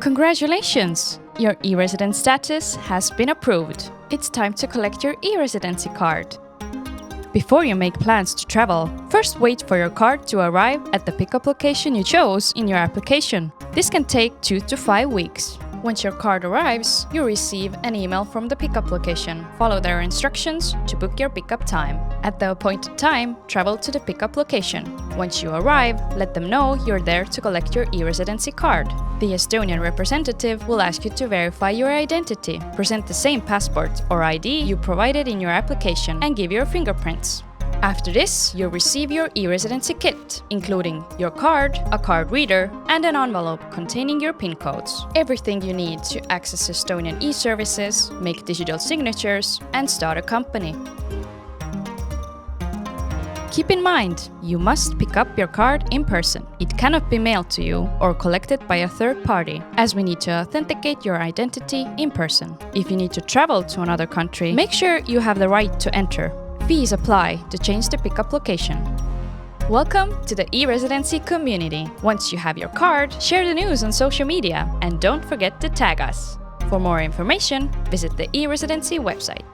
Congratulations! Your e-resident status has been approved. It's time to collect your e-residency card. Before you make plans to travel, first wait for your card to arrive at the pickup location you chose in your application. This can take 2 to 5 weeks. Once your card arrives, you receive an email from the pickup location. Follow their instructions to book your pickup time. At the appointed time, travel to the pickup location. Once you arrive, let them know you're there to collect your e-residency card. The Estonian representative will ask you to verify your identity. Present the same passport or ID you provided in your application and give your fingerprints. After this, you'll receive your e-residency kit, including your card, a card reader, and an envelope containing your PIN codes. Everything you need to access Estonian e-services, make digital signatures, and start a company. Keep in mind, you must pick up your card in person. It cannot be mailed to you or collected by a third party, as we need to authenticate your identity in person. If you need to travel to another country, make sure you have the right to enter. Fees apply to change the pickup location. Welcome to the e-residency community. Once you have your card, share the news on social media and don't forget to tag us. For more information, visit the e-residency website.